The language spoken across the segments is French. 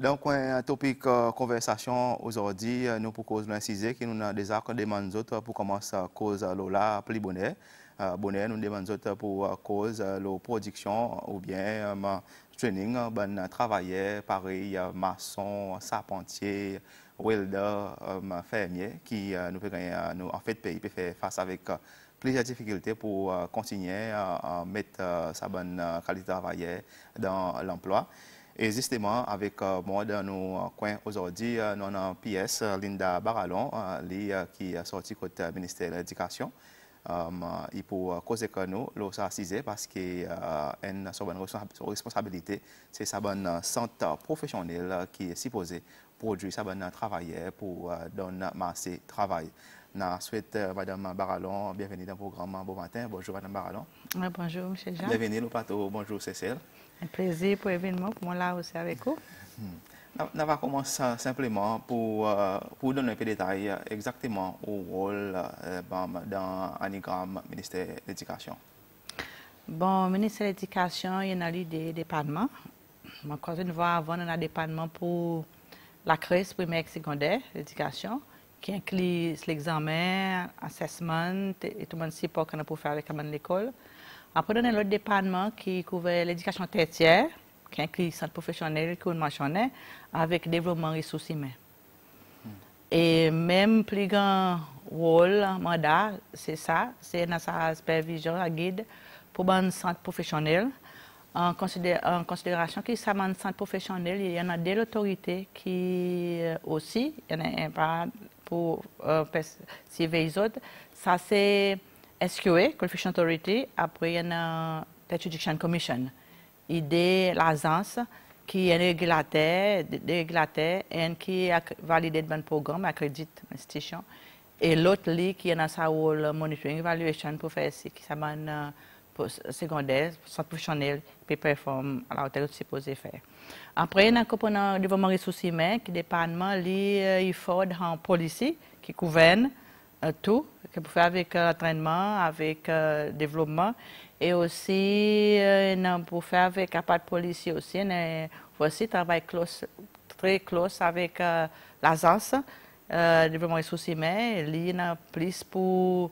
Donc, un topic conversation aujourd'hui, nous proposons d'inciser que nous avons déjà demandé autres pour commencer à cause Lola plus bonheur. Bonheur, nous demandons autres pour cause la production ou bien training, ben travailleurs, pareil, maçon, charpentier, welder, fermier, qui nous peut nous en fait pays peut faire face avec plusieurs difficultés pour continuer à mettre sa bonne qualité de travail dans l'emploi. Et justement, avec moi dans nos coins aujourd'hui, nous avons PS Linda Barallon, qui est sortie côté ministère de l'Éducation. Il pour causer que nous, l'on assisé parce que sa bonne responsabilité, c'est sa bonne santé professionnelle qui est supposée produire sa bonne travailleur pour donner masse travail. Je souhaite Madame Barallon, bienvenue dans le programme. Bon matin. Bonjour Madame Barallon. Bonjour M. Jean. Bienvenue au plateau. Bonjour Cécile. Un plaisir pour l'événement, pour moi là aussi avec vous. On va commencer simplement pour donner un peu de détails exactement au rôle dans l'anigramme ministère de l'Éducation. Bon, ministère de l'Éducation, il y a des départements. Encore une fois, avant, on a un département pour la classe primaire et secondaire l'éducation, qui inclut l'examen, l'assessment et tout le monde sait pas qu'on a pour faire avec l'école. Après, on a l'autre département qui couvre l'éducation tertiaire, qui inclut le centre professionnel, qui mentionné, avec le développement des ressources humaines. Et même plus grand rôle, mandat, c'est ça, c'est dans sa supervision, la guide pour un centre professionnel. En considération que ça un centre professionnel, il y en a des autorités qui aussi, il y en a un pas pour suivre les autres. Ça c'est SQA, Qualification Authority, après il y en a Education Commission. Idée l'agence qui est régulateur et qui a validé le programme, accrédite l'institution. Et l'autre qui est dans sa rôle monitoring evaluation pour faire ce qui s'appelle secondaire, centre professionnel, peut performer à la hauteur de ce supposé faire. Après, il y a un component de développement des ressources humaines qui département il faut en policy qui gouverne tout, qui peut faire avec l'entraînement, avec le développement, et aussi pour faire avec la part policier aussi, aussi travaille très close avec l'agence développement des ressources humaines, il y a plus pour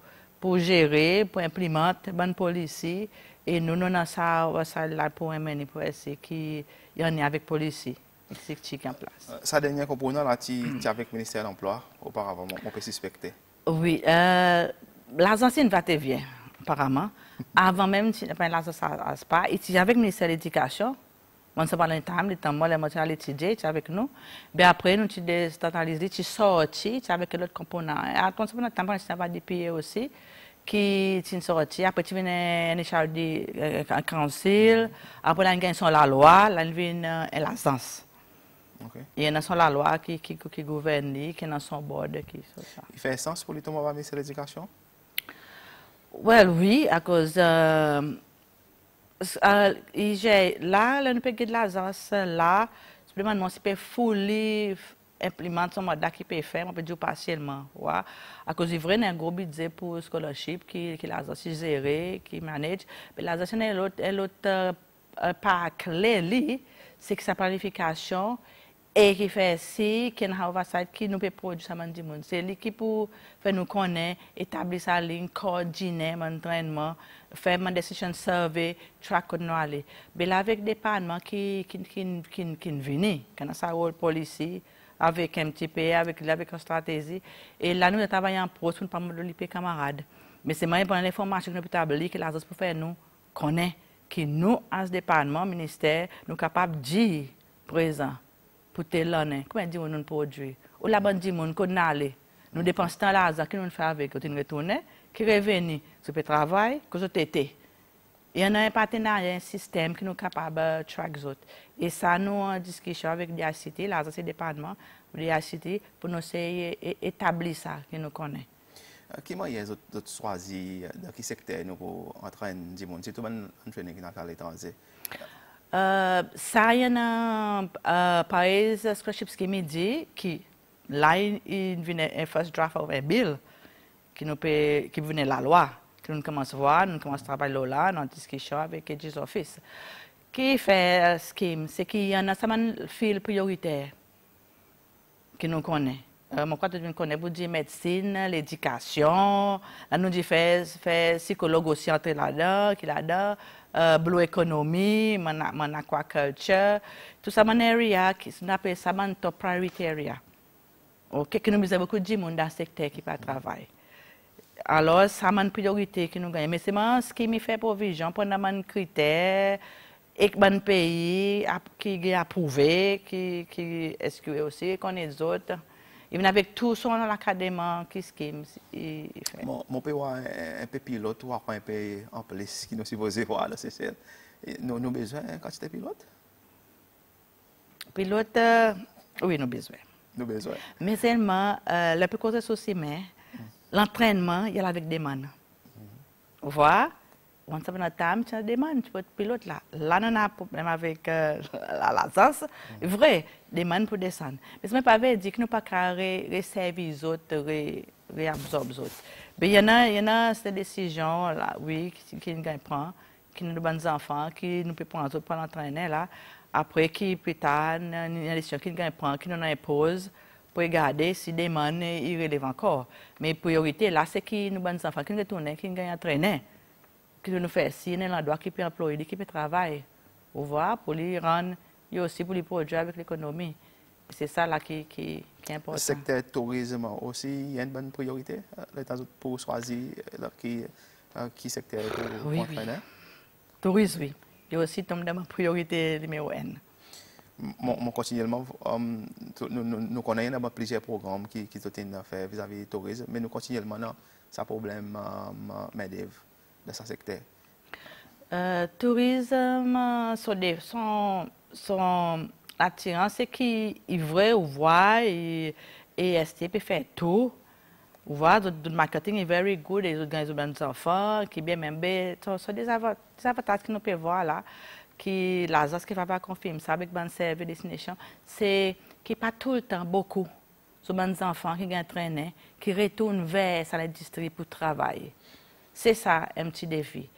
gérer, pour implémenter bonne policy, et nous avons ça là pour mener pour essayer qu'il y en ait avec policy. C'est en place. Sa dernière component là, tu avec le ministère de l'Emploi auparavant, on peut suspecter. Oui, l'agence va te bien, apparemment. Avant même, l'agence ASPA, il avec le ministère de l'Éducation. On se parle le temps, moi, les matières étudiées, tu avec nous. Mais après, nous, tu déstatalises, tu sortis, tu avec l'autre component. À ton temps, tu as des pays aussi qui sont sortis. Après, tu viens en échange de council. Après, là, il y a la loi, là, il vient l'agence. Okay. Il y a la loi qui gouverne, qui est dans son board. Il fait sens pour lui tomber au ministère de l'Éducation? Oui, à cause là, nous peut de l'agence là, simplement c'est pas fully implémenter son mandat qui peut faire, on peut dire partiellement, ouais. À cause il vrai un gros budget pour scholarship qui l'agence gère, qui manage, mais l'agence est l'autre pas clé, c'est que sa planification et qui fait si qui a oversight qui nous peut produire ça man monde c'est lui qui pour faire nous connaître établir sa ligne coordonner mon entraînement faire mon decision survey track nous aller mais là avec des départements qui viennent quand ça rôle policier avec MTP avec une stratégie et là nous travaillons en pro pour pas modeler les camarades mais c'est moins pour l'information que nous peut établir que l'agence pour faire nous connaît que nous à ce département ministère nous capable de dire présent pour te l'année, comment dit on produit ou la bande dit mon qu'on aller nous dépensons dans l'argent que nous fait avec nous retourner qui revenu sur le travail que nous tété il y en a un partenariat un système qui nous capable de track autres et ça nous en discussion avec DHCT l'argent c'est département DHCT pour nous essayer établir ça que nous connaît. Qui moyen d'autres choisir dans quel secteur nous pour entraîner du monde c'est tout un training qui à l'étranger. Ça y a un pays scholarship qui me dit que là il vient un first draft of a bill qui venait la loi que nous commençons à voir nous commençons à travailler là dans discussion avec les office qui fait scheme, c'est qu'il y en a ça fil prioritaire que nous connaissons. Moi, quand tu connais, vous dites médecine, l'éducation, nous dit fait psychologue aussi entrer là-dedans, qui là-dedans, blue economy, mon aquaculture, tout ça, mon area, qui s'appelle ça, mon top priority area. Ok, que nous avons beaucoup de monde dans le secteur qui pas travail. Alors, ça c'est une priorité que nous gagnons. Mais c'est ce qui me fait provision pour nos critères et que pays qui est approuvé, qui est-ce que aussi connaît les autres. Even avec tout son dans l'académie qui scheme il fait. Mon pays un peu pilote ou un peu en place qui nous supposé voir là c'est nous besoin quantité pilote. Pilote oui nous besoin. Nous besoin. Mais seulement le plus cause aussi mais l'entraînement il y a avec des mains. Vous voyez? Once upon a time, tu as des mains, tu peux être pilote là. Là, on a un problème avec la licence. Vrai, des mains pour descendre. Mais ce n'est pas vrai dire que nous ne pouvons pas réserver les autres, réabsorber les autres. Mais il y en a ces décisions, là, oui, qui nous prend, qui nous donnent des enfants, qui nous peut prendre pour l'entraîner là. Après, qui plus tard, il y a une décision qui nous prend, qui nous impose pour regarder si des mains ils relèvent encore. Mais priorité là, c'est qui nous donnent des enfants, qui nous retournent, qui nous entraîner. Que nous faisons si on est l'endroit qui peut employer, qui peut travailler, vous voyez, pour les rendre, et aussi pour les produire avec l'économie. C'est ça là qui est important. Le secteur tourisme aussi, il y a une bonne priorité pour choisir qui secteur pour entraîner. Tourisme, oui. Il y a aussi tombe dans ma priorité numéro 1. Continuellement, nous connaissons plusieurs programmes qui sont faits vis-à-vis du tourisme, mais nous continuellement, ça problème main-d'œuvre. Dans ce secteur? Tourisme, son attirant, c'est qu'il vrai ou voit et ST peut faire tout. Vous voyez, le marketing est very good, les organismes des enfants, qui bien même, sont des avantages que nous pouvons voir là, qui l'agence qui va pas confirmer ça avec ban service destination, c'est qui pas tout le temps beaucoup. Sur des enfants qui ont entraîné, qui retournent vers l'industrie pour travailler. C'est ça, un petit défi.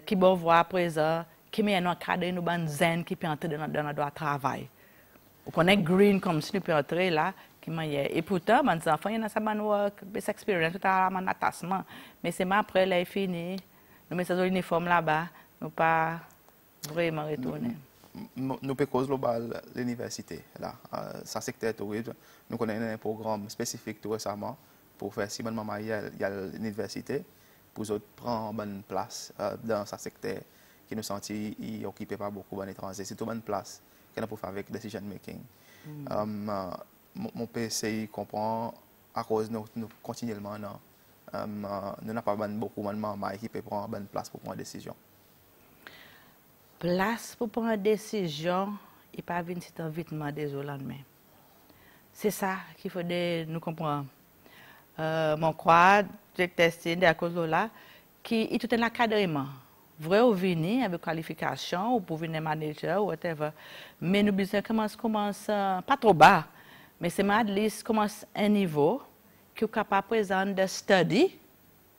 Qui bon voir à présent, qui met un cadre nous ban zen qui peut entrer dans notre travail. On connaît green comme si nous peut entrer là, qui m'aille. Et pourtant, mes enfants, il y en a ça ban work, best experience, tout à mon attachement. Mais c'est après là, il fini, nous mettons nos uniformes là-bas, nous pas vraiment retourner. Nous peut cause global l'université là, ça secteur tourisme, nous connaissons un programme spécifique tout récemment pour faire si maman il y a l'université. Pour autres prendre bonne place dans ce secteur qui nous sentit il occupait pas beaucoup d'étrangers. C'est tout bonne place qu'on a pour faire avec decision making. Mon PC comprend à cause nous continuellement nous n'a pas beaucoup de maman qui peut prendre bonne place pour prendre une décision. Place pour prendre une décision, il pas venir c'est un vitement des lendemain. C'est ça qu'il faut nous comprendre. Mon croix, j'ai testé à cause de là, qui est tout un encadrement. Vrai ou venir avec qualification, ou pour venir manager, ou whatever. Mais nous besoin commence pas trop bas, mais c'est at least commence un niveau qui est capable de présenter de study.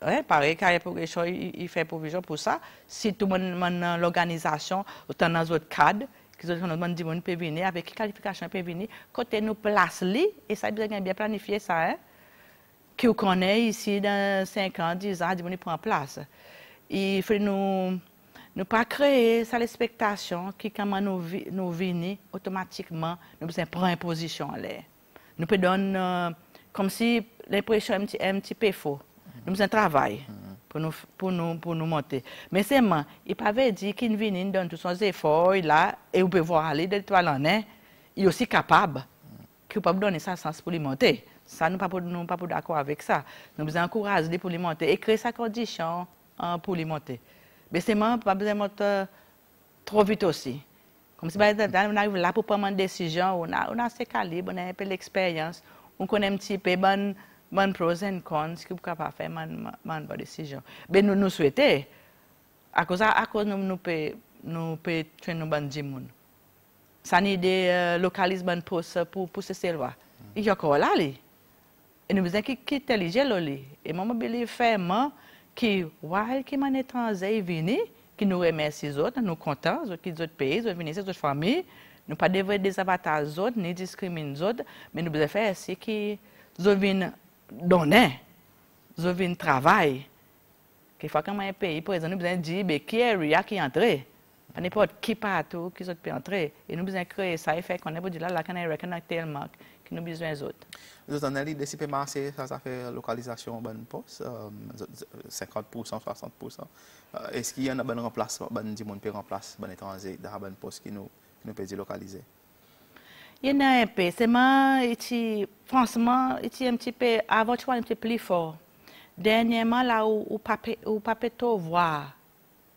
Ouais, pareil, carrière progression, il fait provision pour ça. Si tout le monde l'organisation, autant dans d'autres cadres, qui sont dans le monde peut venir, avec quelle qualification peut venir, côté nous place li, et ça besoin bien planifier ça, hein. Qui vous connaît ici dans 5 ans, 10 ans, ils prend place. Il faut nous pas créer cette expectation qui, quand nous venons, automatiquement, nous besoin prendre une position. Nous peut donner comme si l'impression est un petit peu faux. Nous besoin travail pour nous monter. Mais c'est moi, il ne peut pas dire qu'il vient, donne tous ses efforts, là, et vous pouvez voir aller de toi l'année, il est aussi capable, qu'il peut donner ça sens pour lui monter. Ça, nous ne sommes pas d'accord avec ça. Nous devons encourager pour les monter et créer sa condition pour les monter. Mais c'est moi, pas besoin de monter trop vite aussi. Comme si on arrive là pour prendre une décision, on a ce calibre, on a un peu l'expérience, on connaît un petit peu les pros et cons, ce qu'on peut faire une bonne décision. Mais nous souhaitons, à cause nous pouvons traiter nos bonnes gens. Ça n'est des localiser bonnes postes pour ces lois. Il y a encore là, et nous besoin qui intelligent là. Et moi, je believe fermement que, while qui m'en étranger venu, qui nous remercie les autres, nous contents, les autres qui d'autres pays, les autres venus, les autres familles. Nous pas dévoiler des avatars les autres, ni discriminer les autres, mais nous devons faire ce qui nous viennent donner, nous viennent travailler. Quelquefois, quand un pays, par exemple, nous devons dire qui est Ria qui est entré. Pas n'importe qui partout, qui peut entrer. Et nous devons créer ça et faire qu'on est pour dire là, qu'on est reconnaître tellement que nous besoin des autres. Vous avez l'idée de marché, ça fait localisation bonne poste, 50%, 60%. Est-ce qu'il y a un bon remplacement, bon du monde peut remplacer bon étranger dans un bon poste qui nous peut localiser? Il y en a un peu, c'est moi, franchement, il un petit peu, avant tu vois un petit peu plus fort. Dernièrement, là où pas tout voir.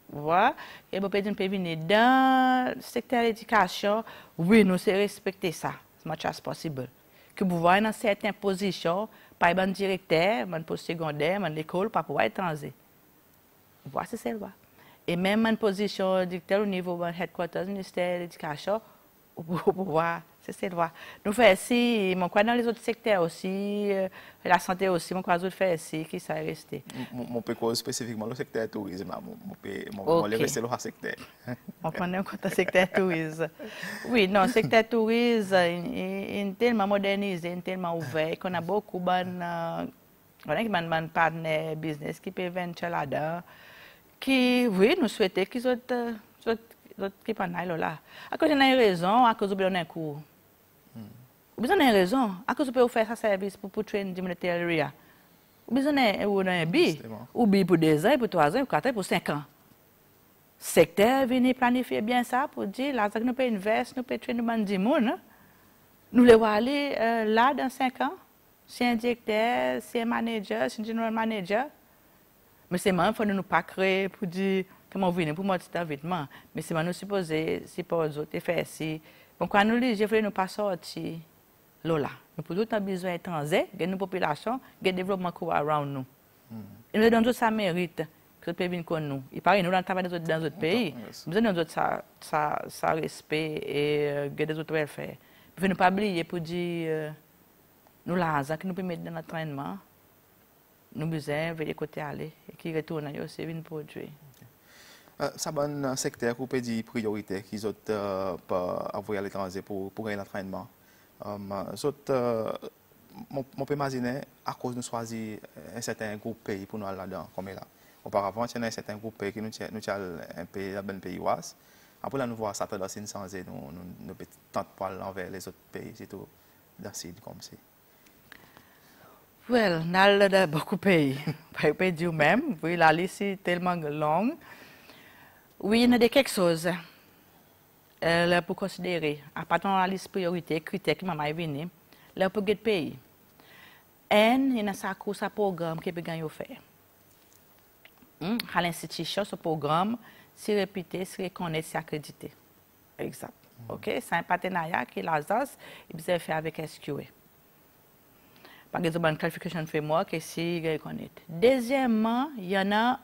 Voilà. Et vous pouvez venir dans le secteur de l'éducation, oui, nous c'est respecter ça, as much as possible. Que vous voyez dans certaines positions, par exemple, directeur, un poste secondaire, l'école, pas pour être étranger. Voilà, c'est ça. Et même en position directeur au niveau du headquarters du ministère de l'Éducation, pour voir, c'est ça. Nous faisons ici, mon crois dans les autres secteurs aussi, la santé aussi, mon crois nous faisons ici, qui ça resté. Mon peut cause spécifiquement le secteur tourisme, mon peut rester le secteur. On connaît encore le secteur tourisme. Oui, non, le secteur tourisme est tellement modernisé, est tellement ouvert, qu'on a beaucoup de partenaires business qui peuvent venir là-dedans, qui, oui, nous souhaitons qu'ils soient qui pas là. À cause d'une raison, à cause de un cours. Vous avez une raison, à cause de faire ça service pour trainer du militaire. Vous avez un bi, ou bi pour 2 ans, pour 3 ans, pour 4 ans, pour 5 ans. Secteur vient planifier bien ça pour dire, là, nous pouvons investir, nous pouvons trainer du monde. Nous devons aller là dans 5 ans. Si un directeur, si un manager, si un general manager. Mais c'est même, il ne faut pas créer pour dire, comment vous venez pour moi, c'est vêtement. Mais c'est nous supposé, si pour les autres, faire si. Donc, quand nous disons, il ne faut pas sortir là. Nous avons tout le temps besoin d'étrangers, de nos populations, de développement qui est around nous. Et nous avons tout ça mérite que le pays vienne comme nous. Il paraît, nous avons travaillé dans d'autres pays. Nous avons ça respect et des autres welfare. Il ne faut pas oublier pour dire, nous l'argent que nous pouvons mettre dans notre entraînement, nous avons besoin de côté aller et qui retourne aussi venir produire. Ça un secteur qui peut dire priorité qu'ils ont envoyé à l'étranger pour gagner l'entraînement. On peut imaginer à cause de choisir un certain groupe de pays pour nous aller là-dedans, comme là. Auparavant, il y a un certain groupe de pays qui nous un pays, un pays ouest. Après, là, nous voyons ça tendance à changer, nous tentons pas envers les autres pays, c'est tout d'acide comme ça. Well, nous avons beaucoup de pays. Je peux dire même, oui, la liste est tellement longue. Oui, il y a quelque chose pour considérer. À partir de la liste priorité, critères qui m'ont venu, là, pour le pays. Et il y a un programme qui peut gagner au faire. À l'institution, ce programme, c'est répété, c'est reconnaître, c'est accrédité. Exact. OK? C'est un partenariat qui est l'ASAS et vous avez fait avec SQA. Par exemple, une qualification framework et c'est reconnaît. Deuxièmement, il y en a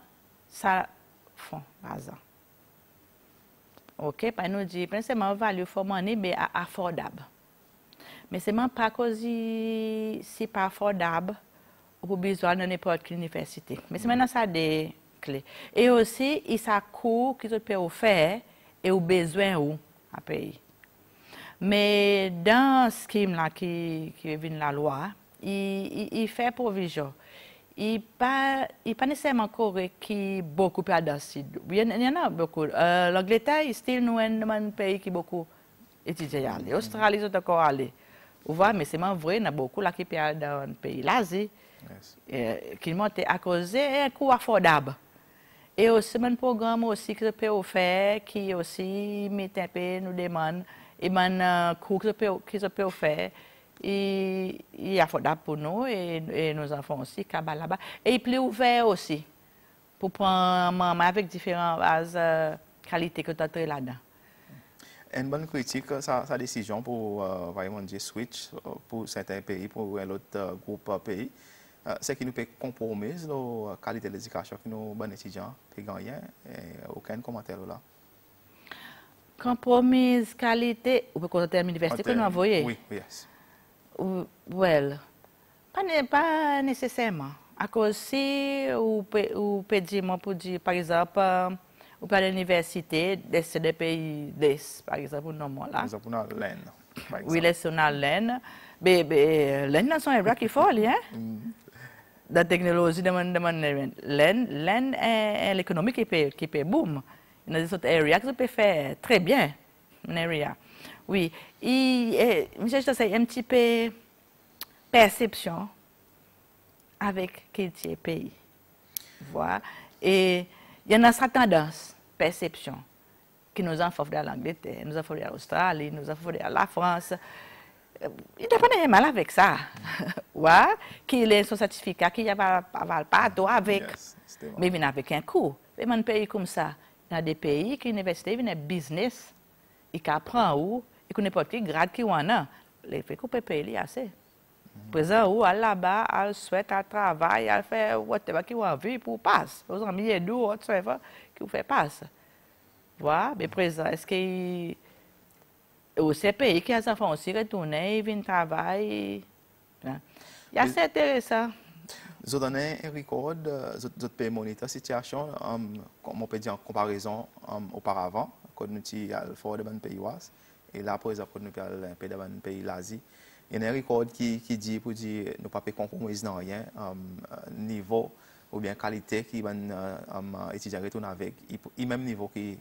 ça fond, ASA. OK? Par nous dit, principalement, value for money, mais affordable. Mais c'est même pas cause c'est pas affordable pour besoin de n'importe quelle université. Mais c'est maintenant ça des clés. Et aussi, il y a un cours qui peut offrir et au besoin où à payer. Mais dans ce scheme là qui vient de la loi, il fait provision. Il n'est pas nécessairement correct qui beaucoup plus adapté. Il y en a beaucoup. L'Angleterre est still un pays qui beaucoup étudié. L'Australie est encore allé. Vous voyez, mais c'est vrai, il y a beaucoup là qui sont dans un pays l'Asie, qui montent à cause d'un coût affordable. Et aussi, un programme aussi que peut faire, qui aussi met un peu, nous demande, et un cours que peut faire, et est affordable pour nous et nos enfants aussi, là-bas. Et il est plus ouvert aussi, pour prendre maman avec différentes qualités que tu as là-dedans. Une bonne critique, sa décision pour vraiment dire switch pour certains pays, pour un autre groupe de pays, c'est qu'il nous peut compromettre la qualité de l'éducation que nos bons étudiants peuvent gagner. Aucun commentaire là. Compromis, qualité, ou peut terme l'université que nous envoyons? Oui, yes. Well, pas nécessairement. À cause si, ou peut dire, par exemple, ou pas l'université, des pays d'Est, par exemple, non, là. Par exemple, on a l'Inde, par Oui, exemple. on a l'Inde. Mais l'Inde, c'est un qui folle, hein? La technologie de l'Inde est l'économie qui peut boom. Il y a des autres areas qui peut faire très bien. Une area. Oui. Et, monsieur, c'est un petit peu perception avec quel pays. Voilà. Et il y en a cette tendance, perception, qui nous a fait à l'Angleterre, nous a fait à l'Australie, nous a fait à la France. Il n'y a pas de mal avec ça. Ouais, qu'il ait son certificat, qu'il n'y a pas de avec. Yes, Mais il vient avec un coût. Mais dans un pays comme ça, il y a des pays qui l'université vient business, et qui apprend où, et qu'on n'importe quel grade qui en a. Les fait qu'on peut payer assez. Présent où, là-bas, elle souhaite, elle travaille, elle fait whatever qui a envie pour passer. Aux amis, et d'où, whatever, qui vous fait passer. Voilà, mais présent, est-ce que au CPI qui a des enfants aussi retournés, ils viennent travailler. Il y a assez intéressant. Vous donnez un record, vous pouvez monitorer la situation, comme on peut dire en comparaison auparavant, quand nous avons fait dans les pays ouest, et là, par exemple, nous avons un pays dans les pays d'Asie. Il y a un record qui dit pour dire nous ne pas compromettre dans rien, niveau ou bien qualité qui va étudier retourner avec, et même niveau qui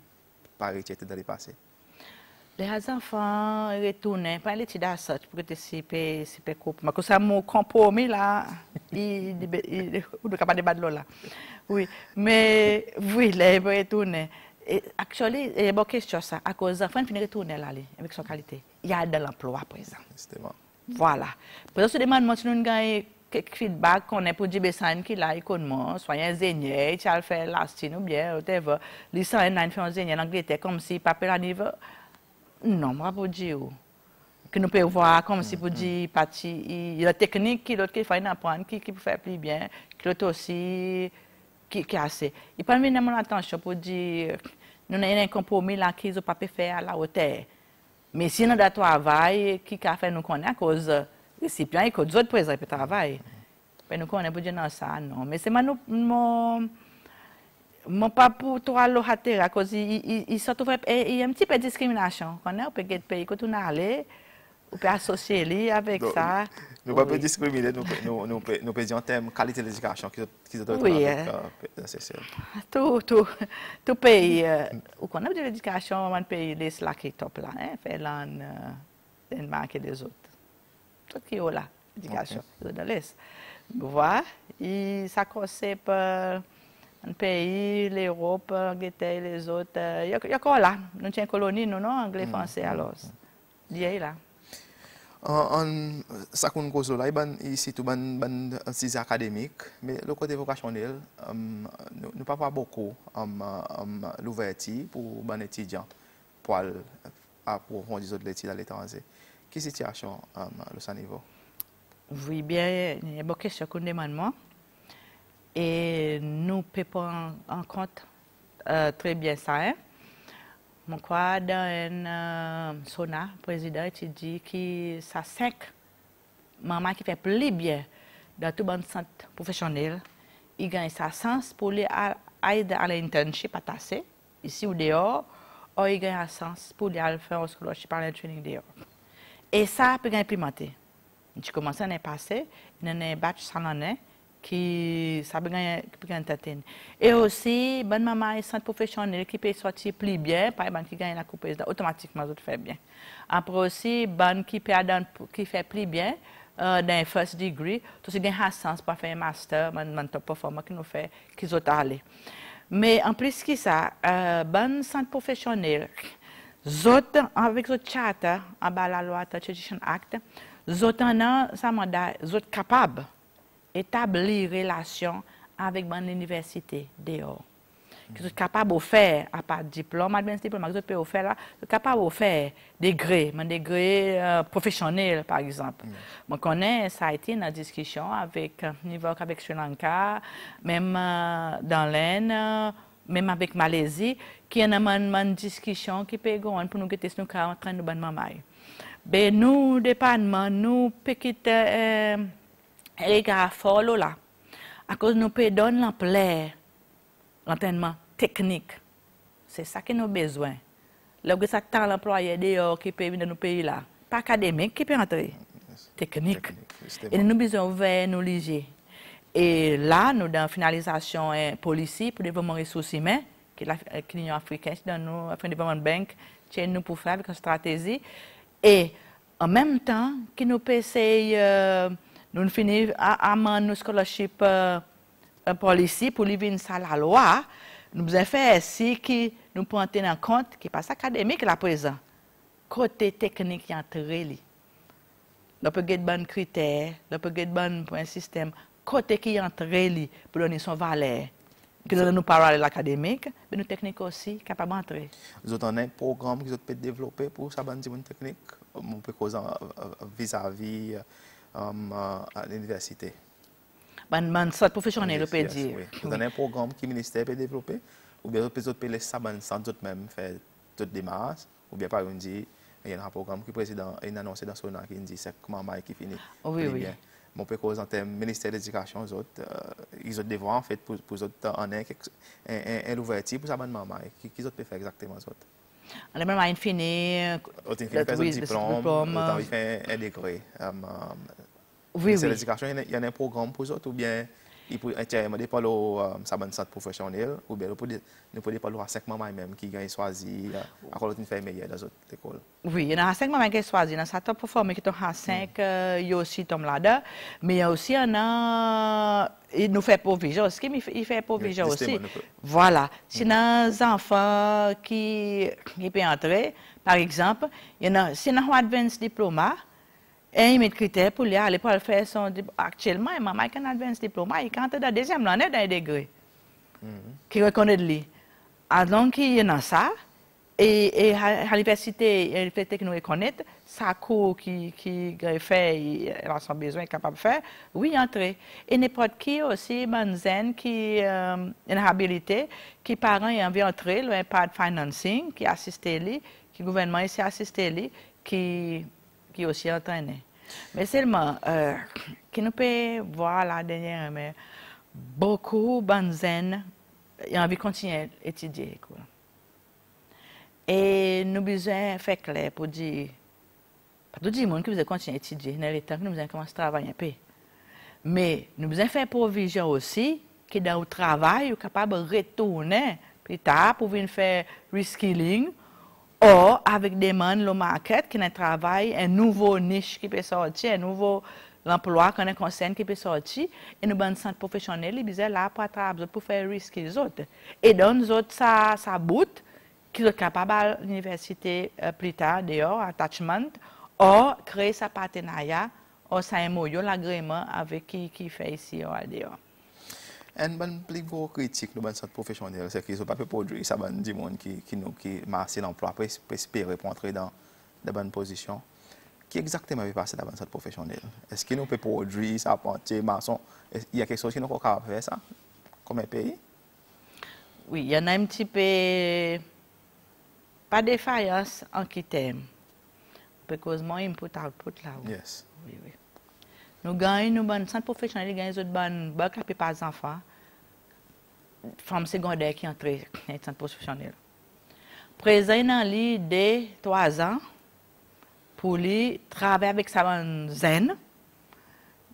paraît être dans le passé. Les enfants retournent, pas l'étude à ça, pour que c'est pas coupé. Mais que ça mon compromis là, il ou de capable de battre là. Oui, mais oui, les retournent. Actuellement, il y a une question ça, à cause des enfants qui retournent là avec son qualité. Il y a de l'emploi présent. Voilà. Pour ça, demande si nous gagnons quelques feedback qu'on est pour dire qui là économiquement, soit ingénieur, tu as fait l'astine ou bien whatever. Les gens ont fait ingénieur en Angleterre comme si pas à niveau. Non, moi pour dire que nous pouvons voir comme si pour dire partie il y a la technique qui l'autre qui fait apprendre qui peut faire plus bien, qui l'autre aussi qui a assez. Il pas venir mon attention pour dire nous avons un compromis là qu'ils ont pas pu faire à la hauteur. Mais si nous avons travail qui a fait nous connaître à cause récipient et que d'autres présents pour travail. Mais nous connaissons pour dire non ça non, mais c'est mon pas pour toi l'ohater à cause il y a un petit peu de discrimination quand on peut get pays quand on allé on peut associer lui avec ça nous ne pouvons pas discriminer nous peut dire en termes de qualité de l'éducation qui doit oui, avec c'est tout pays où qu'on a de l'éducation un pays les slack top là hein Finlande Danemark et les autres tout qui est là l'éducation de l'est voilà et ça concept un pays, l'Europe, l'Angleterre, les autres, il y a encore là. Nous sommes colonie, nous, non, anglais, français, alors. Il y a là. Ça qu'on cause là, ici, tout ban six académique, mais le côté vocationnel, nous pas beaucoup l'ouverture pour les étudiants pour approfondir les études à l'étranger. Quelle situation à ce niveau? Oui, bien, il y a beaucoup de questions qu'on demande moi. Et nous prenons en compte très bien ça. Hein? Mon quoi dans un SONA, président, qui dit que ça 5 mamans qui fait plus bien dans tout le centre professionnel, ils gagnent sa sens pour les aider à l'internship à tasser, ici ou dehors, ou ils gagnent un sens pour les faire un scholarship à l'entraining dehors. Et ça peut être implémenté. J'ai commencé l'année passée, il y a un batch sans l'année, qui ça peut gagner. Et aussi, bonne maman et centre professionnel qui peut sortir plus bien, par exemple, qui gagne la coupe automatiquement, ça fait bien. Après aussi, bonne qui fait plus bien, dans un first degree, tout ce qui a sens pour faire un master, un top performer qui nous fait, qui sont allés. Mais en plus que ça, bonne centre professionnel, autres, avec le charter, en bas la loi Tradition Act, autres en ça mandat, autres capables établir relation avec l'université dehors. Qui sont capables de faire, à part de diplôme, à diplôme, ils peuvent faire là, capables de faire des degrés professionnels, par exemple. Je connais, ça a été une discussion avec Sri Lanka, même dans l'Inde, même avec Malaisie, qui est une discussion qui peut pour nous guetter nous en train de bonne maman. Mais nous, département, nous, petite les gars follow là à cause nous peut donner l'ampleur l'entraînement technique c'est ça que nous avons besoin. Là, vous avez tant d'employés dehors qui peuvent venir dans nos pays là. Pas académique qui peut entrer. Technique. Et nous avons besoin ouvert, nous liger. Et là, nous, dans la finalisation politique pour le développement des ressources humaines, que l'Union africaine, dans nous, African Development Bank, tient nous pour faire avec une stratégie. Et en même temps, que nous essayons, nous finissons à nos scholarship policy pour livrer ça la loi, nous avons fait ainsi que nous pouvons tenir en compte que pas académique la présent, côté technique qui est entré. Nous peut get bon critères, nous peut get bon point système, côté qui est entré pour donner son valeur. Que nous parlons l'académique, mais nous techniques aussi capables d'entrer. Vous avez un programme que vous pouvez développer pour ça, une technique, vis-à-vis à l'université. Ban sorte professionnel, on peut dire. Vous avez un programme que le ministère peut développer, ou bien vous pouvez laisser ça sans doute même faire toute démarche, ou bien par exemple dire, il y a un programme que le président a annoncé dans son nom qui dit c'est comment qui finit. Oui. Mon cause en termes ministère de l'éducation, ils ont des devoirs en fait pour en une ouverture pour ça maman qui autres peut faire exactement ça. On a même fini le diplôme, on fait un degré. Oui. Ministère de l'éducation, il y a un programme pour ça ou bien il peut entièrement parler au centre professionnel ou bien nous pouvons parler à 5 mamans même qui ont choisi à quoi l'autre fait meilleur dans l'autre école. Oui, il y a 5 mamans qui ont choisi dans cette performance qui sont à 5, il y a aussi Tom là-dedans, mais il y a aussi il nous fait provision, il fait provision aussi. Voilà, si des enfants qui peuvent entrer, par exemple, si nous avons un advanced diploma, et il met critères pour aller pour faire son actuellement et maman qui a un advanced diploma il quand dans la deuxième année dans un degré qui reconnaît lui donc il y a ça et à l'université que nous reconnaître ça cours qui fait il a son besoin capable de faire oui entrer et n'importe qui aussi banzen qui une habilité qui parents et envie entrer le impact financing qui assiste lui qui gouvernement ici assiste lui qui aussi entraîné. Mais seulement, qui nous peut voir la dernière, mais beaucoup de zen ont envie de continuer à étudier. Et nous avons besoin de faire clair pour dire, pas tout le monde qui veut continuer à étudier, dans le temps que nous avons commencé à travailler un peu. Mais nous avons faire provision aussi, que dans le travail, nous sommes capables de retourner plus tard pour venir faire reskilling. Ou avec des mains, le market qui travaille, un nouveau niche qui peut sortir, un nouveau emploi qu'on a concerne qui peut sortir, et nous avons un centre professionnel, ils sont là pour travailler, pour faire risquer les autres. Et donc, nous autres, ça bout, qui sont capables à l'université plus tard, dehors, attachment, ou créer sa partenariat, ou ça MOU, l'agrément avec qui fait ici ou dehors. Un plus gros critique dans le centre professionnel, c'est qu'ils n'ont pas pu produire ça, des gens qui marchent l'emploi pour espérer pour entrer dans de bonnes positions. Qui exactement va passer dans le centre professionnel? Est-ce qu'ils peuvent produire ça, apprenti, maçon? Il y a quelque chose qui nous peut faire ça, comme un pays? Oui, il y en a un petit peu, pas de défaillance en qui t'aime. Parce que moi, input-output là. Yes. Oui. Nous gagnons, nous centre professionnel, nous gagnons des bonnes bacs à pas enfants, femmes secondaires qui entrent dans le centre professionnel. Présent dans lui de 3 ans pour lui travailler avec sa zen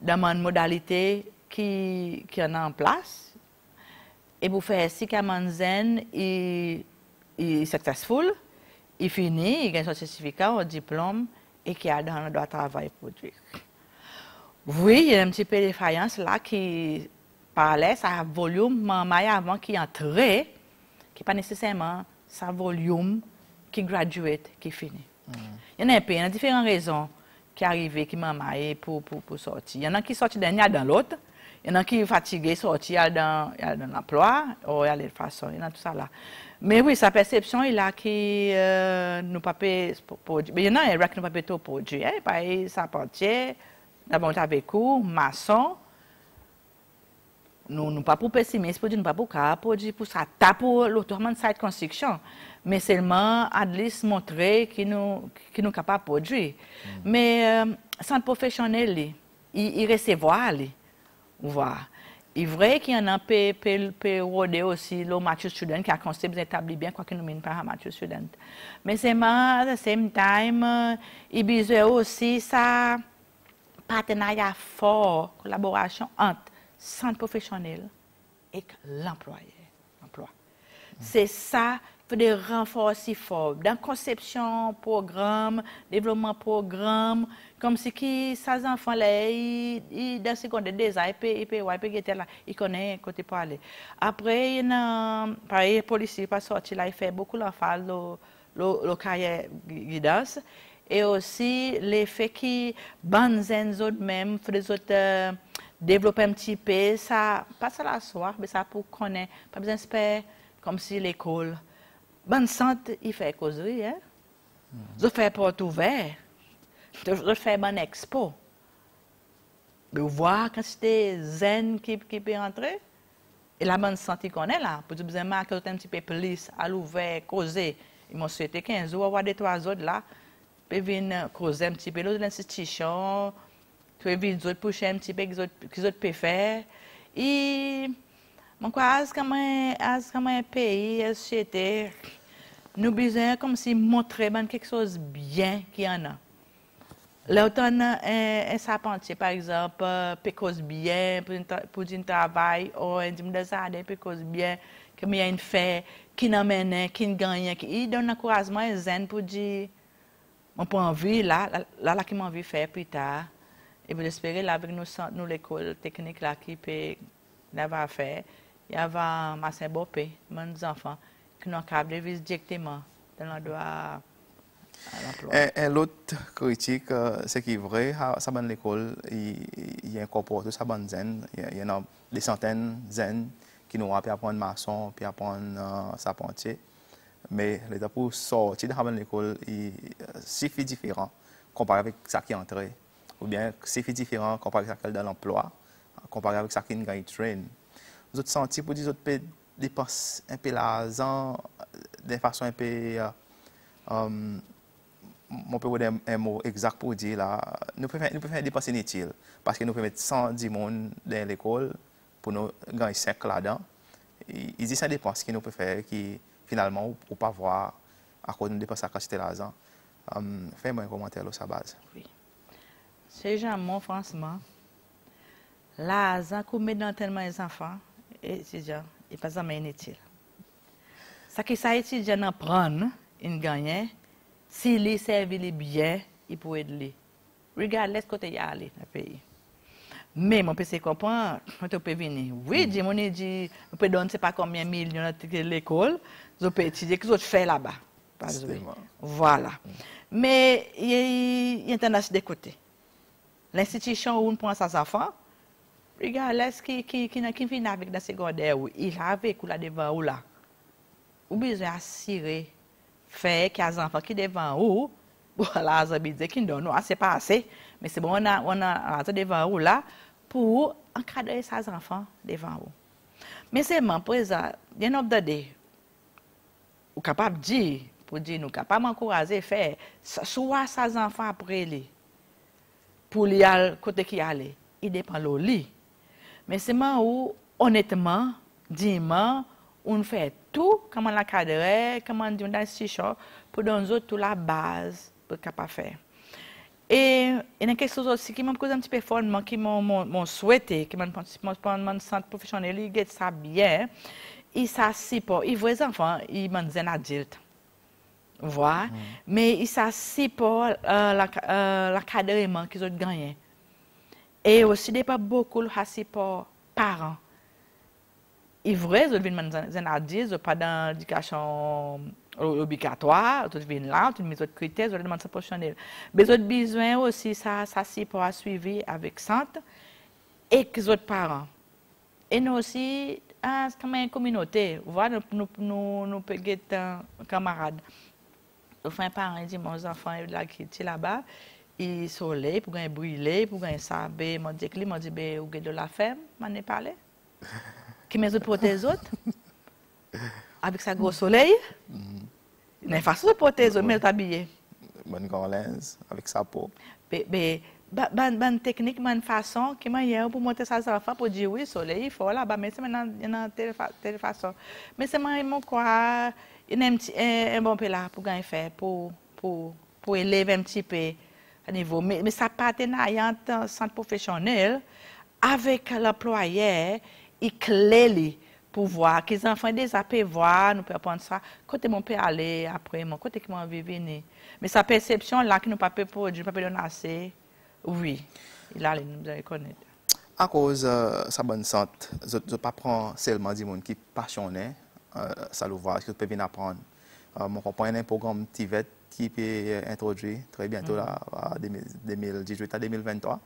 dans une modalité qui est en place. Et pour faire ainsi que zen est successful, il finit, il gagne son certificat, un diplôme et qui a dans le droit de travail produit. Oui, il y a un petit peu de défaillance là qui parlait, ça volume, mais avant qui entrait, qui n'est pas nécessairement ça volume qui graduate, qui finit. Il y en a un peu, il y a différentes raisons qui arrivent, qui m'amaillent pour sortir. Il y en a qui sortent d'un an dans l'autre, il y en a qui sont fatigués, sortir dans l'emploi, ou il y a de façon, il y a tout ça là. Mais oui, sa perception est là qui nous pas produire. Mais il y en a un qui nous pas tout produire, ça appartient. D'abord, avec vous, maçon, nous pas pour pessimistes, nous pas pour cas, pour ça, pour l'autonomie site construction, mais seulement à least montrer que nous sommes capables de produire. Mais centre professionnel, il recevoir, voir. Il est vrai qu'il y en a qui rôder aussi le mature student qui a concept établi bien quoi que nous mène pas mature student. Mais c'est at the same time il besoin aussi ça partenariat fort, collaboration entre centre professionnel et l'employeur. C'est ça pour des renforcer fort dans conception programme développement programme comme si qui ces enfants là ils dans seconde déjà il peut là il connaît côté parler après il a pareil policier pas sorti là il fait beaucoup l'emphase le carrière guidance et aussi l'effet qui banzen autres même pour les autres développer un petit peu ça pas ça la soir mais ça pour connaître pas besoin de comme si l'école bonne santé, il fait causerie, hein? Je fais porte ouverte. Je fais bonne expo. Mais vous voyez quand c'était zen qui peut entrer. Et la bonne santé qu'on est là. Pour dire, vous avez marqué un petit peu police, à l'ouvert, causer. Ils m'ont souhaité 15 jours, avoir des 3 autres là. Puis venir causer un petit peu l'autre institution. Puis venir d'autres pousser un petit peu qu'ils autres peuvent faire. Et mon quoi, comme un pays, une société, nous besoin comme si montrer quelque chose de bien qu'il y en a. Là, on a un sapentier, par exemple, quelque bien pour un travail, ou un jardin, quelque bien, qu'il y a une fête, qui n'amène, qui gagne, qui donne encouragement et zen pour dire, on peut envie, là, qui m'a envie de faire plus tard. Et vous espérez, là, avec nous l'école technique, là, qui peut l'avoir fait. Il y avait Massin Bopé, mes enfants, qui n'ont qu'à vivre directement dans l'endroit à l'emploi. Et l'autre critique, c'est qu'il est vrai, ça dans l'école, il incorpore tout ça dans zen. Il y en a des centaines de zen qui nous apprennent à apprendre maçon, puis apprendre charpentier. Mais l'état pour sortir de l'école, c'est différent comparé avec ça qui est entré. Ou bien c'est différent comparé avec ça qui est dans l'emploi, comparé avec ça qui est dans le train. Vous avez senti pour dire que vous dépensez un peu l'argent de façon un peu. On peut dire un mot exact pour dire là. Nous pouvons faire dépenser inutile. Parce que nous pouvons mettre 110 personnes dans l'école pour nous gagner 5 là-dedans. Il dit ça dépense que nous pouvons faire qui finalement ou pas voir à cause de dépenser la quantité d'argent. Fais-moi un commentaire sur sa base. Oui. C'est jamais, franchement, l'argent qu'on met dans tellement les enfants, étudiants, n'est pas jamais inutile. Ce que ça étudiant apprend, il gagne, s'il est servi bien, il peut aider. Regardez ce côté il y a allé dans le pays. Mais mon PC comprend, quand on peut venir. Oui, on dit, on peut donner pas combien de millions à l'école, on peut étudier, qu'est-ce que je fais là-bas. Voilà. Mais il y a tendance de côté. L'institution où on prend ses enfants, regardez ce qui vient avec la secondaire, il a avec ou là devant ou là. Ou besoin assurer, faire qu'il y a des enfants qui devant ou, voilà, ça veut dire qu'ils donnent, c'est pas assez, mais c'est bon, on a devant ou là pour encadrer ces enfants devant ou. Mais c'est mon présent, il y a des ou capable de dire, pour dire, nous capable d'encourager, faire, soit ces enfants après lui, pour lui aller côté qui aller, il dépend de lui. Mais c'est moi où, honnêtement, dis-moi, on fait tout, comment l'encadrer, comment on dit dans l'institution, pour donner aux autres toute la base pour capable faire. Et il y a quelque chose aussi qui m'a posé un petit peu fort, qui m'a souhaité, qui m'a mon centre professionnel, il get ça bien, il s'assit pas, il voit les enfants, il m'a dit un adulte. Voilà. Mais il s'assit pas l'encadrement qu'ils ont gagné. Et aussi, il n'y a pas beaucoup de parents. Il est vrai, ils viennent à dire, pas dans l'éducation obligatoire, ils viennent là, ils mettent d'autres critères, ils demandent ça professionnel. Mais ils ont besoin aussi, ça c'est pour suivi avec centre et les autres parents. Et nous aussi, comme une communauté, voilà, nous pouvons être camarades. Nous faisons un parent, il dit, mes enfants, qui sont là-bas, ils sont là, pour gagner brûler, pour gagner ça, ils dit, vous avez de la femme, je n'ai pas parlé. Qui met pour les autres, avec sa gros soleil, il y a une façon de porter les autres, mais habillé. Bonne gorlaise, avec sa peau. Mais ban technique, ban façon, qui m'a pour monter ça aux enfants, pour dire oui, soleil, il faut là-bas, mais c'est maintenant, il y a telle façon. Mais c'est moi, quoi, il y a un bon peu là pour gagner faire, pour élever un petit peu à niveau. Mais ça partenariat dans centre professionnel avec l'employeur, il clé pour voir que les enfants déjà peuvent voir, nous pouvons prendre ça, côté mon peut aller après, mon côté qui m'en veut venir. Mais sa perception là, qui nous pas peut produire, pas peut donner assez, oui, il a nous devons connaître. À cause de sa bonne santé, je ne pas prendre seulement des gens qui sont passionnés, ça l'ouvrage, qui peuvent venir apprendre. Mon compagnon a un programme TIVET qui peut introduire très bientôt là, à 2018 à 2023.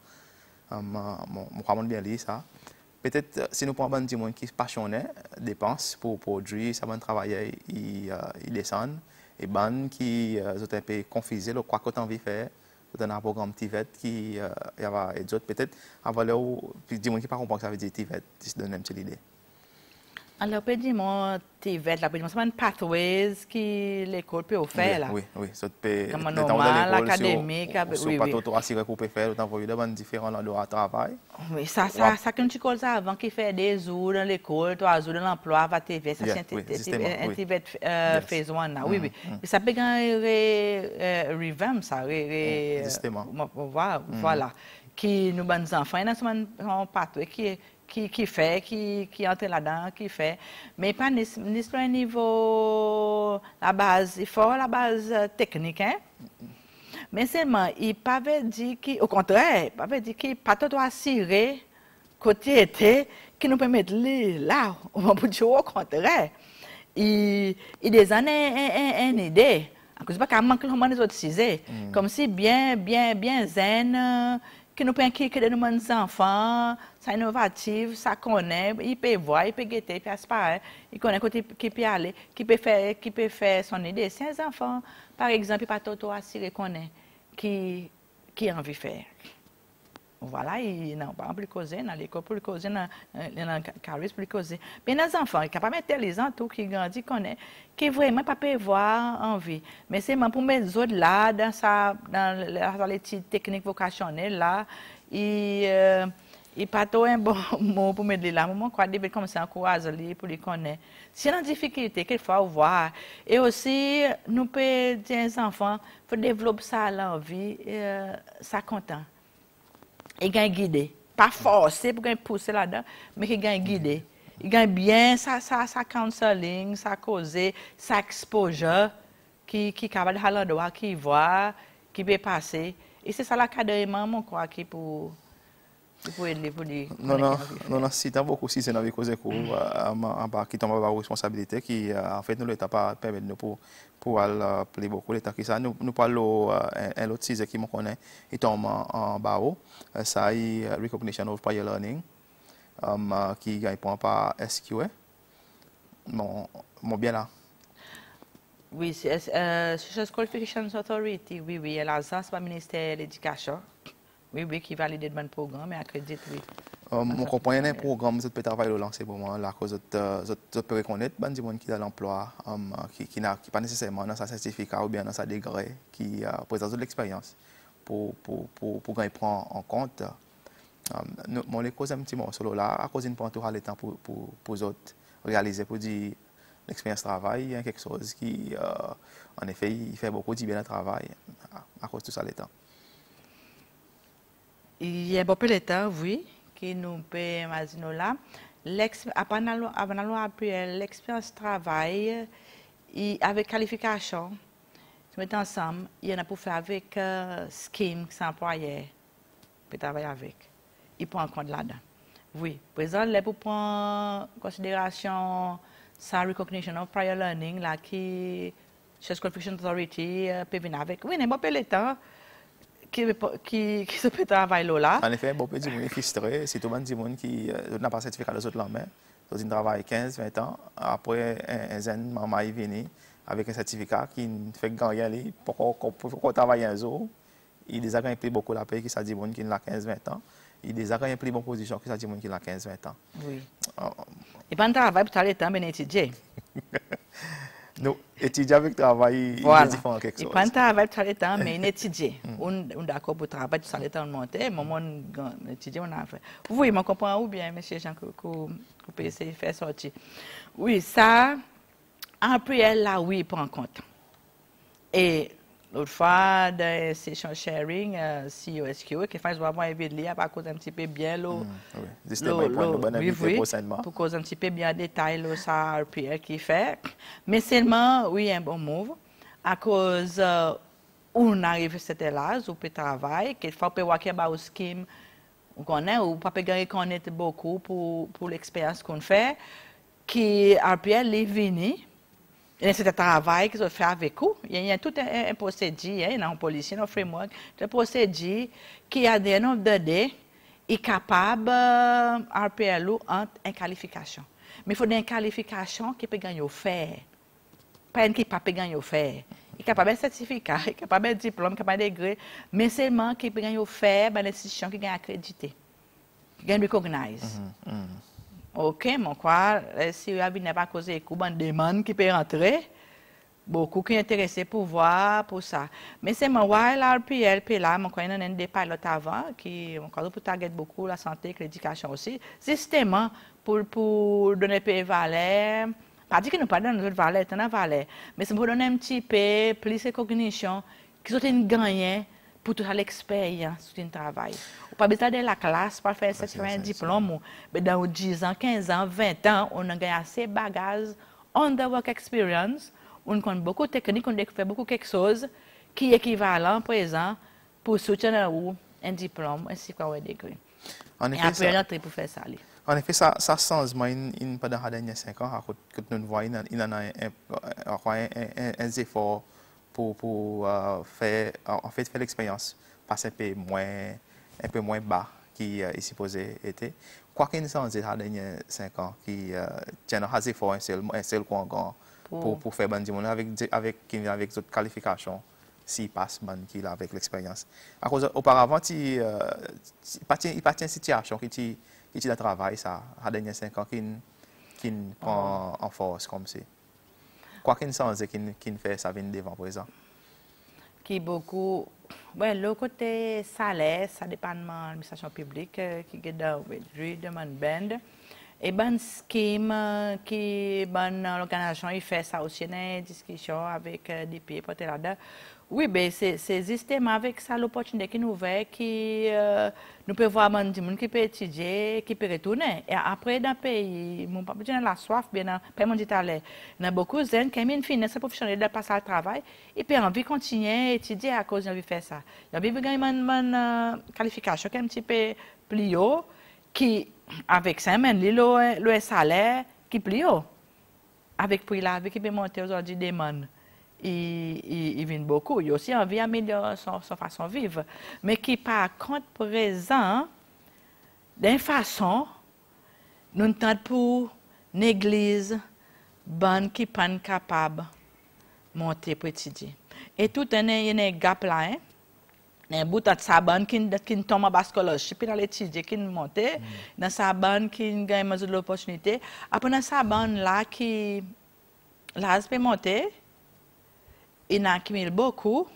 Mon comprends bien lire ça. Peut-être si nous prenons des gens qui sont passionnés, dépensent pour produire, ça va travailler, ils descendent. Et ban qui sont un peu confusés, quoi qu'on envie faire. C'est un programme TIVET qui y a d'autres peut-être avant là où des gens qui pas comprendre que ça veut dire TIVET, se donne une petite idée. Alors, peut dire mon TIVET, là, c'est un pathways qui l'école peut faire là. Oui, oui, ça peut. Comme normal, académique, oui. Pas tout assuré pour faire, autant pour dans différents endroits de travail. Oui, ça que nous cause avant qui fait 2 jours dans l'école, 3 jours dans l'emploi, va TIVET, ça c'est un TIVET phase 1 là. Oui, oui. Ça peut gagner revamp ça, justement. Voilà. Qui nous bonnes enfants, il y a un pathway qui fait, qui entre là-dedans, qui fait, mais pas à un niveau, la base, il faut la base technique, hein? Mais seulement, il pas dit qu'au contraire, il pas dit qu'il pas tout assuré, côté été, qui nous permet de là, on peut dire au contraire. Il des années, une idée, à cause de pas manquer les autres sujets, comme si bien zen, qui nous peut inculquer de nos enfants, ça innovatif, ça connaît, il peut voir, il peut guetter, il peut aspirer, il connaît côté qui peut aller, qui peut faire son idée. Si un enfant, par exemple, il pas tout assuré connaît, qui a envie de faire. Voilà, il n'a pas plus causer dans l'école, pour causer dans le carré, pour causer. Mais les enfants, ils sont capables d'intelligents, tout qui grandit, connaît, qui vraiment pas peut voir envie. Mais c'est pour mettre les autres là, dans les petites techniques vocationnelles là, il pas trop un bon mot pour mettre là. Moi, quoi, début comme ça, encourager pour les connaître. Si on a des difficultés, qu'il faut voir. Et aussi, nous pouvons dire aux enfants, il faut développer ça à l'envie, ça content. Il gagne guidé. Pas forcé pour pousser là-dedans, mais il gagne guidé. Il gagne bien sa counseling, sa causer, sa exposure, qui est capable de l'endroit, qui voit, qui peut passer. Et c'est ça l'académie, mon crois, qui pour aider pour lui. Non, si tu as beaucoup, si c'est dans les causes qui tombe à responsabilité, qui en fait nous l'État pas permet de pour appeler beaucoup l'État qui ça nous parlons un autre sujet qui me connaît il tombe en bas ça est recognition of prior learning qui répond par SQA mon bien là. Oui, c'est Social Qualifications Authority, oui, l'agence par le ministère de l'Éducation. Oui, qui valide le programme et accrédite, oui. Mon compagnon a un programme, je peux travailler au lancer pour moi, là, cause je peux reconnaître des gens qui ont l'emploi, qui n'a pas nécessairement dans sa certificat ou bien dans sa degré, qui présente de l'expérience pour prendre en compte. Mon les causes un petit peu sur là, à cause d'une prend tout le temps pour les autres réaliser, pour dire l'expérience travail, il y a quelque chose qui, en effet, il fait beaucoup de bien au travail, à cause de tout ça le temps. Il y a beaucoup de temps, oui, qui nous peut imaginer là. Avant l'expérience travail, avec qualification, se mettre ensemble, il y en a pour faire avec scheme qui s'employait, pour travailler avec. Il prend en compte là-dedans. Oui, par exemple, pour prendre en considération sa recognition of prior learning, là, qui, Social Qualification Authority, peut venir avec. Oui, il y a beaucoup de temps. Qui se peut travailler là. En effet, beaucoup de gens sont frustrés, c'est tout le monde qui n'a pas de certificat de la main. Ils travaillent 15-20 ans. Après, un jeune maman est venu avec un certificat qui fait gagner pour travailler un jour. Il déjà gagné plus beaucoup la paix qui s'agit de gens qui ont 15-20 ans. Il déjà gagné plus bonne position qui s'agit de gens qui ont 15-20 ans. Oui. Et pas de travail pour aller temps bien étudier. Nous, étudier avec travail, Voilà. il est différent quelque Il chose. prend le travail tout le temps, mais il étudie. On est d'accord pour le travail, tout le temps monter, mais on étudie, on a fait. Oui, je comprends ou bien, monsieur Jean, que vous pouvez essayer de faire sortir. Oui, ça, après, là, oui, il prend en compte. Et l'autre fois, dans session sharing, COSQ, qui fait vraiment éviter à cause un petit peu bien l'eau. Oui, justement, il prend une bonne invité prochainement. Pour cause un petit peu bien en détail, là, ça, RPL qui fait. Mais seulement, oui, un bon move. À cause, on arrive à cet âge, on peut travailler, qu'il faut pas voir qu'il y a un scheme, on connaît, ou pas connaître beaucoup pour l'expérience qu'on fait, qui RPL est venu. C'est un travail qu'ils ont fait avec vous. Il y a tout un procédé, il y a un policier, un framework, un procédé qui, à the end of the day, est capable RPL entre une qualification. Mais il faut une qualification qui peut gagner au fait. Pas une qui ne peut pas gagner au fait. Il est capable de certificat, il est capable de diplôme, il est capable de degré, mais seulement qui peut gagner au fait dans l'institution qui gagne accrédité, qui gagne recognize. Ok, mon quoi, si vous avez pas causé une demande qui peut rentrer, beaucoup qui sont intéressés pour voir pour ça. Mais c'est mon RPL, puis là, mon quoi, il y a un des pilotes avant qui, mon quoi, pour target beaucoup la santé et l'éducation aussi, justement pour donner peu de valeur. Pas dire que nous pas donner notre valeur, c'est une valeur, mais c'est pour donner un petit peu plus de cognition, qui sont une gagnée pour toute l'expérience du travail. On pas besoin de la classe pour faire un diplôme, mais dans 10 ans, 15 ans, 20 ans, on a gagné assez de bagages on the work experience, on connaît beaucoup de techniques, on découvre beaucoup de choses qui est équivalent présent pour soutenir un diplôme ainsi qu'un degré. Et après, on pour faire ça. En effet, ça change pendant les derniers 5 ans, que nous voyons, il y a un effort pour faire l'expérience, passer un peu moins bas qui est supposé être. Quoi qu'il change dans les derniers 5 ans, qui tient un effort, un seul coin pour faire bandi avec d'autres qualifications, s'il passe bandi avec l'expérience. Auparavant, il y a une situation qui est dans le travail, ça, à derniers 5 ans, qui prend en force comme c'est. Quoi qu'il change, qui fait ça vient devant présent. Qui beaucoup. Ouais, le côté salaire, ça dépend de l'administration publique qui est dans le demande band. Et ben scheme qui ben l'organisation il fait ça aussi une discussion avec des pays pour là-dedans. Oui, ben c'est justement avec ça l'opportunité qui nous ouvre qui nous peut voir des gens qui peut étudier, qui peut retourner. Et après dans le pays, mon pas besoin la soif bien pas mon dit à l'air. Il y a beaucoup de gens qui aiment finir sa professionnelle de passer au travail et puis envie continuer à étudier à cause d'envie faire ça. Il y a bien une qualification qui est un petit peu plus haut qui avec ça même le salaire qui plus haut. Avec prix là avec qui peut monter aujourd'hui demande. Il vient beaucoup. Il a aussi envie d'améliorer son façon de vivre. Mais qui, par contre, présent, d'une façon, nous sommes pour une église bonne qui n'est pas capable de monter pour étudier. Et tout il y a un gap là, hein? Un bout de sabane qui tombe en bas scholarship, dans l'étudier, qui monte, dans sabane qui gagne de l'opportunité. Après, dans sabane là, qui là, peut monter. Il accumule beaucoup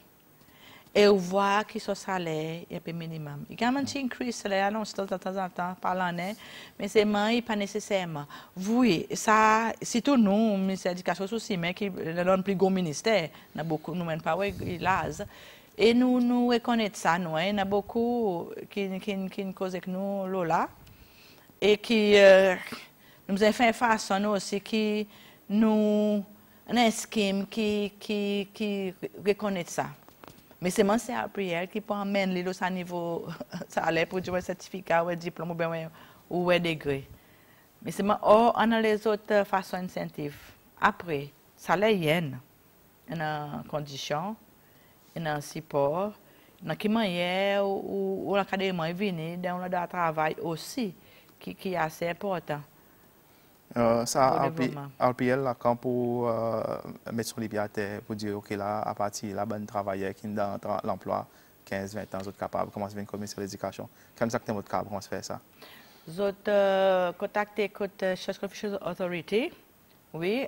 et on voit que son salaire est un peu minimum. Il y a un petit increase salaire de temps en temps par l'année, mais c'est pas nécessairement. Oui, ça, c'est tout nous, le ministère de l'Éducation aussi, mais qui est le plus gros ministère, il y a beaucoup, nous même pas, et nous reconnaissons ça, nous, il y a beaucoup qui causent avec nous là, et qui nous a fait une façon aussi qui nous un schème qui reconnaît ça. Mais c'est mon CRPL qui peut amener à niveau salaire pour un certificat ou un diplôme ou un degré. Mais c'est on a les autres façons d'incentive. Après, salaire il y a une condition, un support, qui manière où l'académie est venue dans le travail aussi, qui est assez important. Ça, RPL, là, quand pour mettre sur les pieds pour dire, OK, là, à partir de la bonne travailleur qui est dans l'emploi, 15, 20 ans, vous êtes capable de commencer à venir commissaire de l'éducation. Quel exactement votre capable de faire ça? Vous êtes contacté avec Church Official Authority Oui,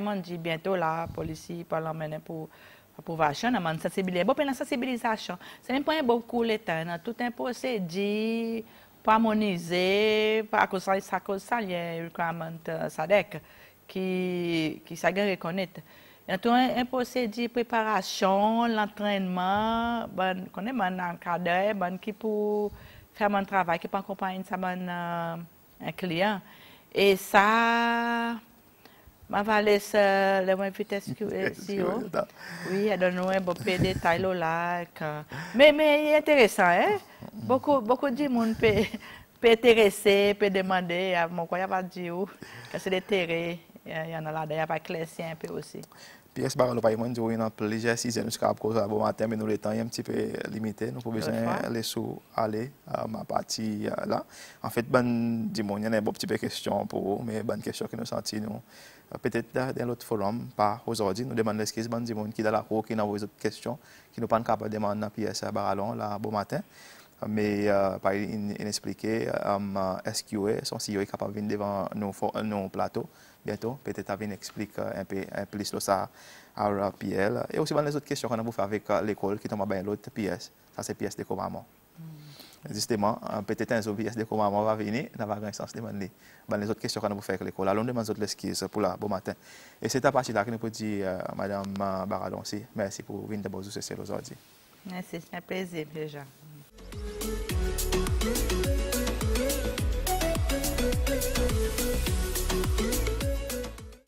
moi, dit bientôt, la police par l'emmener pour approbation, on a sensibilisation. Bon, la sensibilisation, c'est même pas beaucoup le temps, tout un procédé, pas harmonisé, pas à cause de ça, il y a un requirement SADC qui s'agit reconnaître. Il y a un procédé de préparation, l'entraînement, qu'on est encadré, qui pour faire mon travail, qui peut accompagner un client. Et ça, ma valise, le vitesse SEO. Oui, elle donne un peu de détails là. Mais intéressant, hein? Beaucoup de monde peut intéresser, peut demander. Mon quoi, il va dire que c'est des terrains. Il y en a là, il y a pas classé un peu aussi. Pièce par le paiement, nous avons plusieurs saisons jusqu'à cause de bon matin, mais nous le temps est un petit peu limité. Nous avons besoin de sous aller à ma partie là. En fait, il y a un petit peu de questions pour vous, mais bonne question que nous sentons nous. Peut-être dans l'autre forum, pas aujourd'hui, nous demandons l'excuse, des gens qui dans la cour, qui n'ont pas d'autres questions, qui ne sont pas capables de demander dans pièce à Barallon là bon matin. Mais par expliquer, SQA, son CEO est capable de venir devant nos plateaux bientôt. Peut-être à venir expliquer un peu plus ça à RPL. Et aussi, les autres questions qu'on a pour faire avec l'école qui tombe bien l'autre pièce. Ça, c'est pièce de commandement. Justement, peut-être un autre pièce de commandement va venir, n'a pas grand sens de demander. Les autres questions qu'on a pour faire avec l'école. Alors, on demande les autres excuses pour la bon matin. Et c'est à partir de là que nous pouvons dire, Madame Barallon, merci pour venir de Bozou Social aujourd'hui. Merci, c'est un plaisir déjà.